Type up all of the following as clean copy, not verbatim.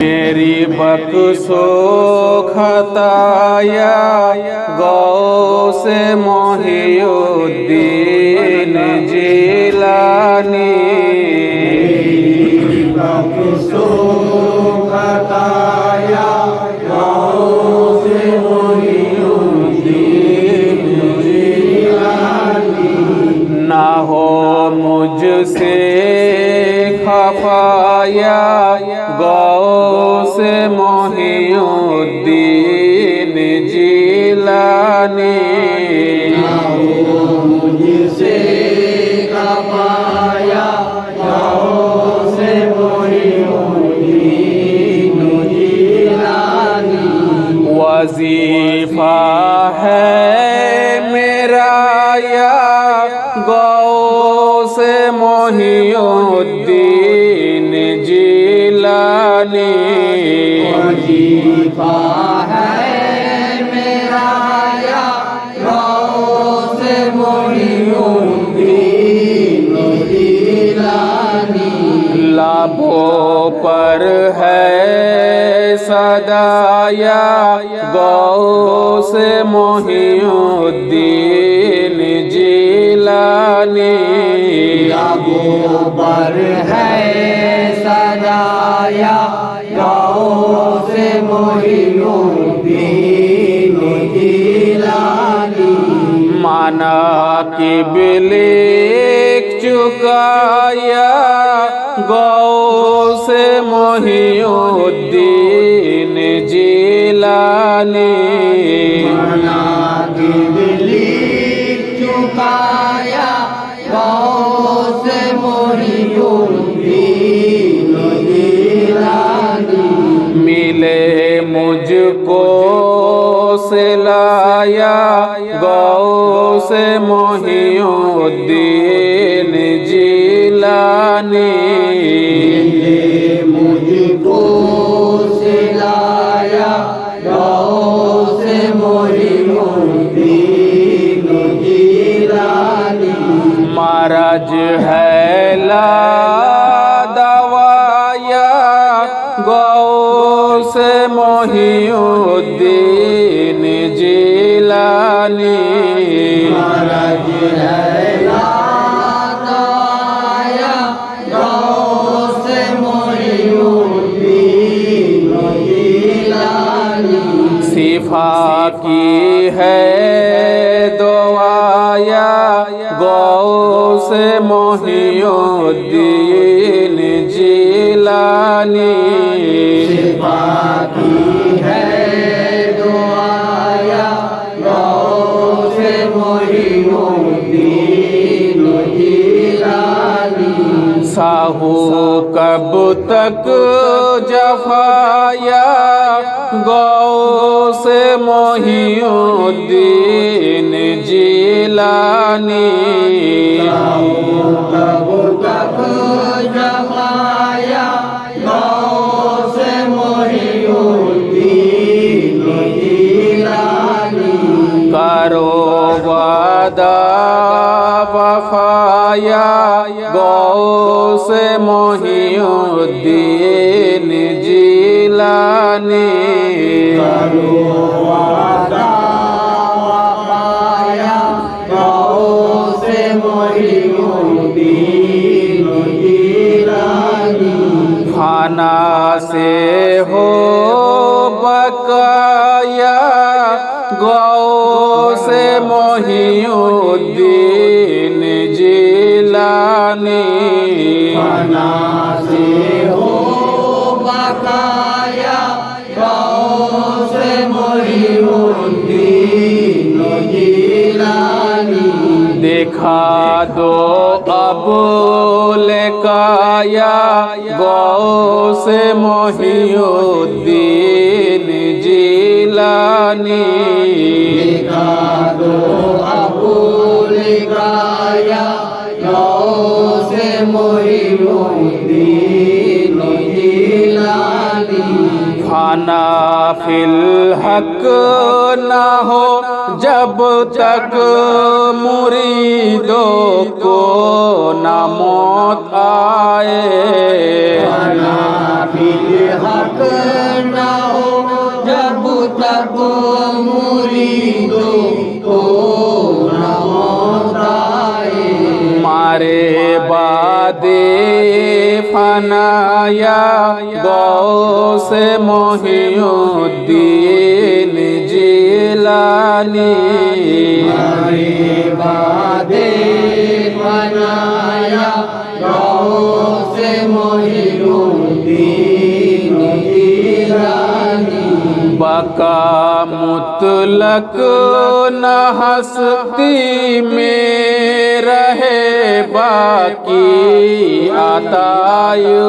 मेरी बख्शो खताया गौसे मोहिउद्दीन जिलानी। बख्शो खताया गौसे मोहिउद्दीन जिलानी। ना हो मुझसे खफाया गौसे मोहिउद्दीन जिलानी। ना हो मुझसे खफाया गौसे मोहिउद्दीन जिलानी। वजीफा है मेरा या गौसे मोहिउद्दीन जिलानी। वजीफा है मेरा या गौसे मोहिउद्दीन जिलानी। लाबों पर है सदाया गौसे मोहिउद्दीन जिलानी। लाबों पर है सदाया गौसे मोहिउद्दीन जिलानी। माना कि बिलिक चुकाया गौसे मोहिउद्दीन जिलानी। माना कि बिलिक चुकाया गौसे मोहिउद्दीन जिलानी। मिले मुझको सिलाया गौसे मोहिउद्दीन जिलानी। मिले मुझको सिलाया गौसे मोहिउद्दीन जिलानी। मरज है ला दवाया गौसे मोहिउद्दीन जिलानी। मरज है ला दवाया गौसे मोहिउद्दीन जिलानी। सिफा की है दुआया गौसे मोहिउद्दीन जिलानी। सिफा की है दुआया गौसे मोहिउद्दीन जिलानी। साहू कब तक जफाया गौसे मोहिउद्दीन जिलानी। कब तक जफाया गौसे मोहिउद्दीन जिलानी। करो वादा वफाया गौसे मोहिउद्दीन जिलानी। करो वादा वफाया गौसे मोहिउद्दीन जिलानी। फाना से हो बकाया गौसे मोहिउद्दीन जिलानी। फना से हो बकाया गौसे मोहिउद्दीन जिलानी। देखा दो अब लेकाया गौसे मोहिउद्दीन जिलानी। देखा दो अबुल गाया गौसे मोहिउद्दीन जिलानी। फाना फिल हक ना हो जब तक मुरीदों को ना मौत आए। फाना फिल हक ना हो जब तक मुरीदों को ना मौत आए। मारे बादे फनाया गौसे मोहिउद्दीन जिलानी। मारे बादे फनाया गौसे मोहिउद्दीन जिलानी। बका मुतलक न हस्ती में रहे बाकी आतायु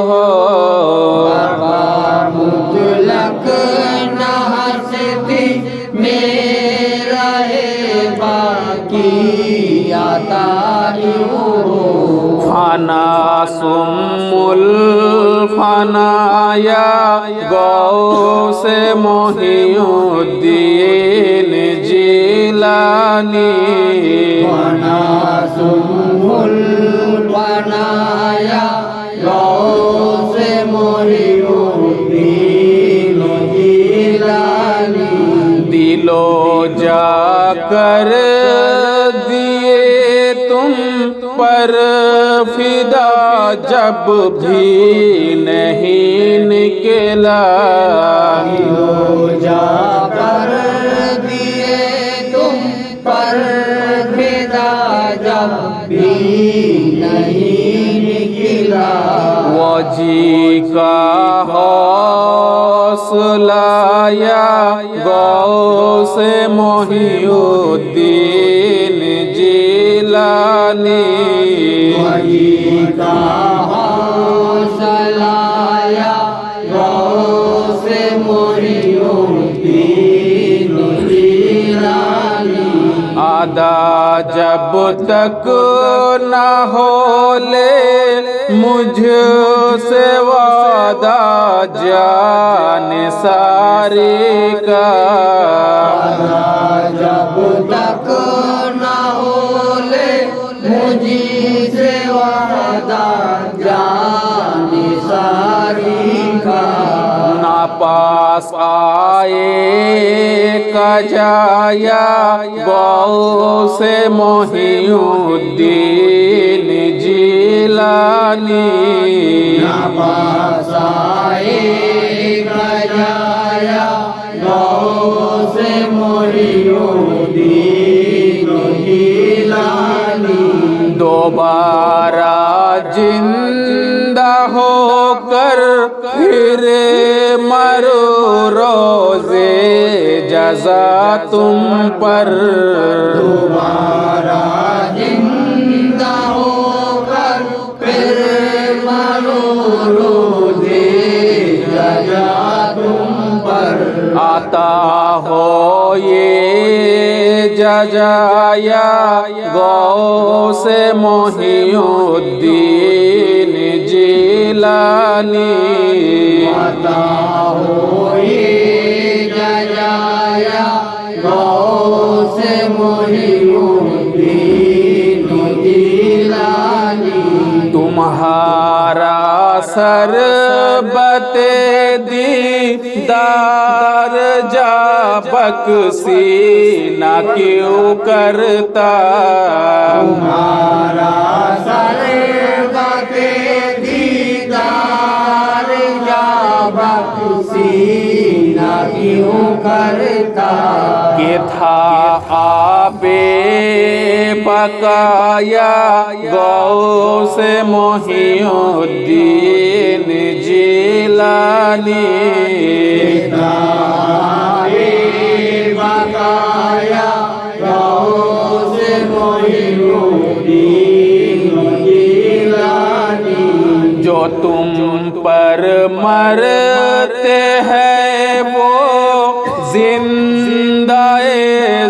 हो। बका मुतलक न हस्ती में रहे बाकी आतायु हो। फाना सुमुल फनाया गौसे मोहिउद्दीन जिलानी। फाना सुमुल फनाया गौसे मोहिउद्दीन जिलानी। दिलो जाकर दिए तुम पर फिदा जब भी नहीं निकला। दिलो जाकर दिए तुम पर फिदा जब भी नहीं निकला। वो जी का हौसलाया गौसे मोहिउद्दीन जिलानी। वही का हौसलाया गौसे मोहिउद्दीन जिलानी। आदा जब तक न हो ले मुझसे वादा जान सारी का। जब तक न हो ले मुझसे वादा जान सारी का। ना पास आए कजाया गौसे मोहिउद्दीन जिलानी। ना पास आए कजाया गौसे मोहिउद्दीन जिलानी। दोबारा जिंदा होकर फिर मरो रोज़े जज़ा तुम पर। दोबारा जिंदा होकर फिर मरो रोज़े जज़ा तुम पर। आता हो ये जजाया गौसे मोहिउद्दीन जिलानी। आता हो ये जजाया गौसे मोहिउद्दीन जिलानी। तुम्हारा सर बते दीदार जा बख्शी ना क्यों करता। तुम्हारा सर बते दीदार जा बख्शी ना क्यों करता। के था आबे पकाया गौसे मोहिउद्दीन जिलानी। बकाया गौसे मोहिउद्दीन जिलानी। जो तुम पर मरते हैं वो जिंदाए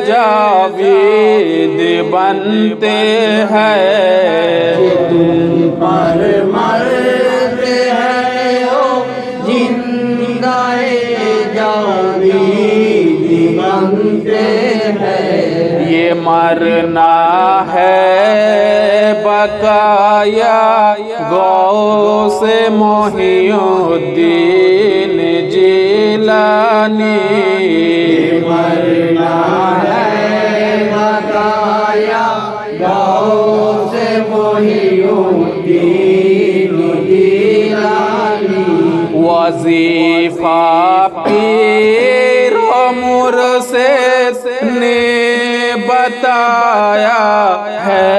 जावेद बनते हैं। तुम पर मरते हैं ओ जिंदाए बनते हैं। ये मरना है बकाया गौसे मोहिउद्दीन जिलानी। मरना है बकाया गौसे मोहिउद्दीन जिलानी। वजीफा पीर मुर्शिद ने बताया है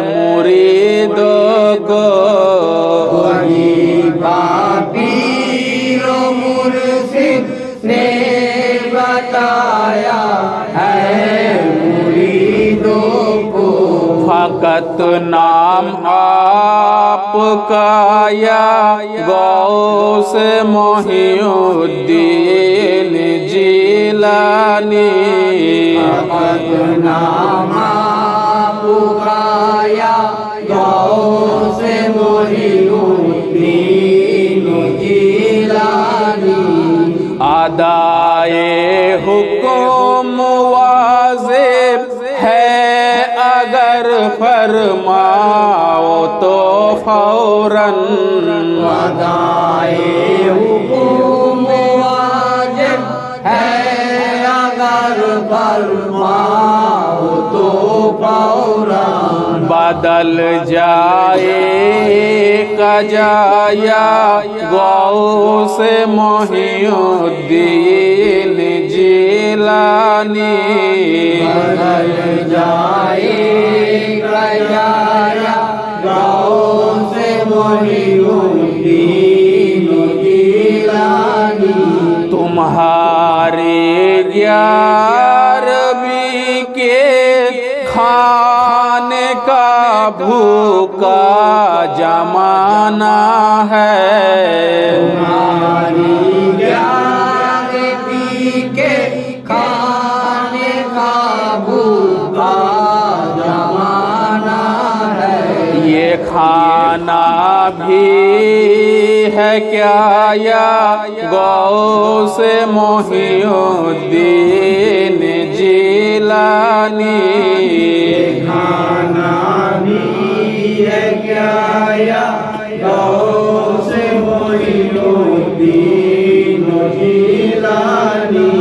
मुरीदों को। वजीफा पीर मुर्शिद ने बताया है मुरीदों को। फकत नाम आपका या गौस मोहिउद्दीन जिलानी। फकत नाम आपका या गौस मोहिउद्दीन जिलानी। अदाए हुक्म वाजिब है अगर फरमाओ तो फौरन। अदाए हुक्म वाजिब है अगर फरमाओ तो फौरन। बदल जाए कजाया गौस मोहिउद्दीन जिलानी। बदल जाए कजाया गौस मोहिउद्दीन जिलानी। तुम्हारे 11वीं के खाने का भूखा जमाना है। तुम्हारी 11वीं के खाने का भूखा जमाना है। ये खाना भी है क्या या गौस मोहिउद्दीन जिलानी। खाना भी है क्या या गौस मोहिउद्दीन जिलानी।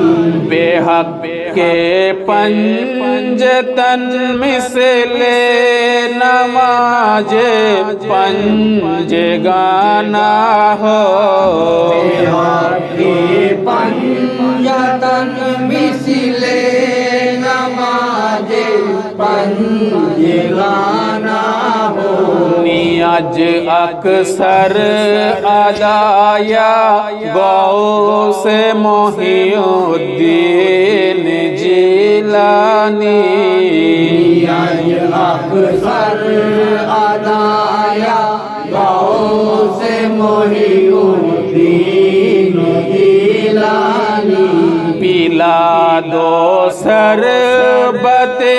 बेहक के पंजतन मिसले नमाज पंज गाना हो। के पंजतन मिसले नमाज पंज गाना हो। नियज अक्सर अदाया गौस मोहिउद्दीन जिलानी। नियज अक्सर अदाया गौस मोहिउद्दीन जिलानी। पिला दो शरबते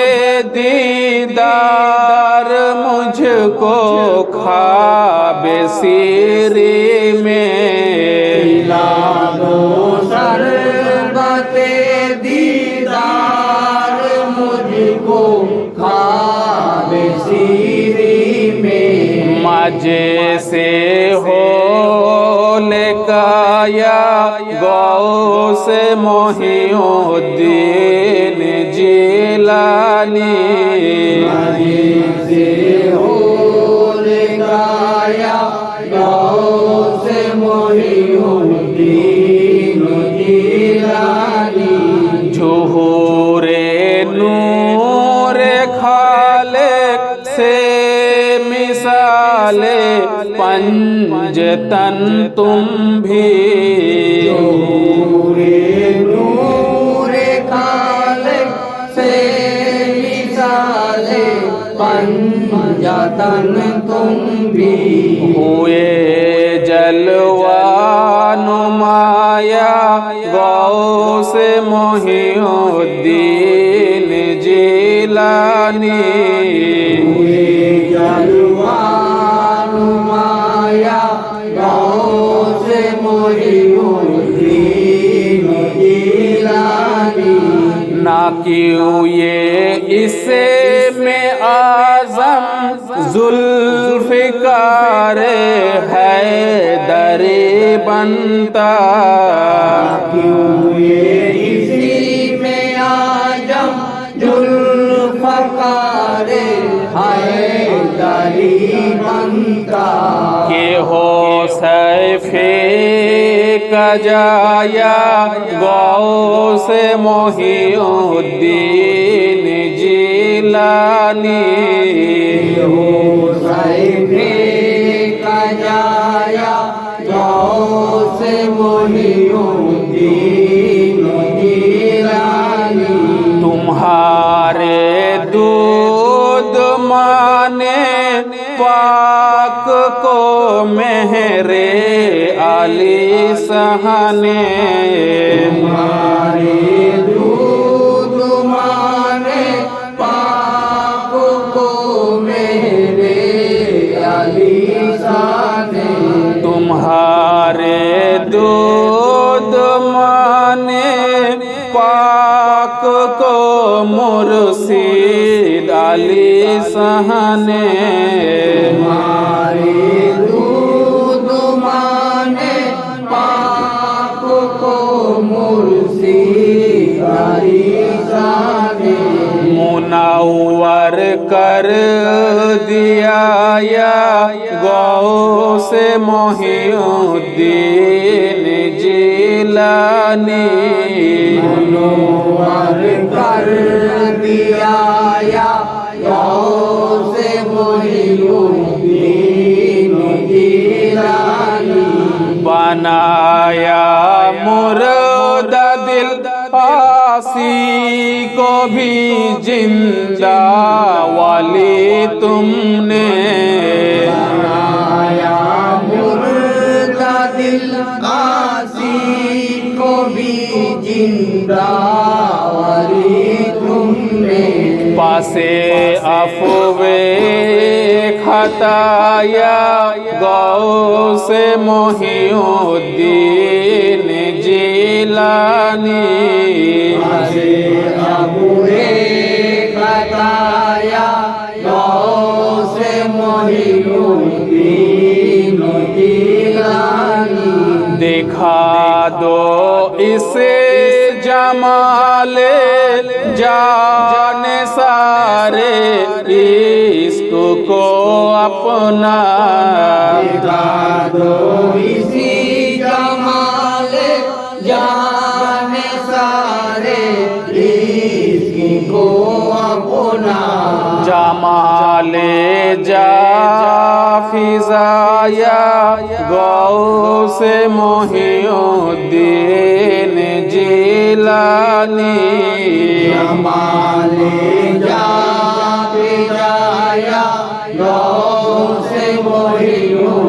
दीदार मुझको ख्वाबे सीरी में। पिला दो शरबते दीदार मुझको ख्वाबे सीरी में। मजे से हो लेकाया गौस मोहिउद्दीन जिलानी। मजे से हो लेकाया गौस मोहिउद्दीन जिलानी। झूरे नूर खाले से मिसाले पंजतन तुम भी। नूरे खालिक से मिसाले पंजतन तुम भी। हुए जलवा नुमाया गौस मोहिउद्दीन जिलानी। हुए जलवा नुमाया गौस मोहिउद्दीन जिलानी। ना क्यों ये इसे में आजम जुल्फ़िकार है दरे बनता। क्यों ये इसी में आजम जुल्फ़कार है दरी बनता। के हो सैफे कजाया गौस मोहिउद्दीन जिलानी। हो सैफे कजाया गौस मोहिउद्दीन जिलानी। तुम्हारे दूध माने पाक को मेहरे आली सहाने। तुम्हारे दूध माने पाक को मेरे आलीशाने। तुम्हारे दूध माने पाक को मुर्शिद अली सहने। तुम्हारे दूध माने पाक को मुर्शिद आलीशाने। मुनव्वर कर दिया या गौस मोहिउद्दीन जिलानी। मुनव्वर कर दिया या गौस मोहिउद्दीन जिलानी। बनाया मुर्दा दिल आसी को भी जिंदा वाली तुमने। बनाया मुर्दा दिल आसी को भी जिंदा वाली तुमने। पासे अफवे खताया गौस मोहिउद्दीन जिलानी। अबुए बताया गौस मोहिउद्दीन जिलानी। दिखा दो इसे जमाले जाने सारे इश्क को अपना। दिखा दो इसी जमाले जाने सारे इश्क को अपना। जमाले जा फिजाया गौस मोहिउद्दीन जिलानी। जमाले जा जाया गौस मोहिउद्दीन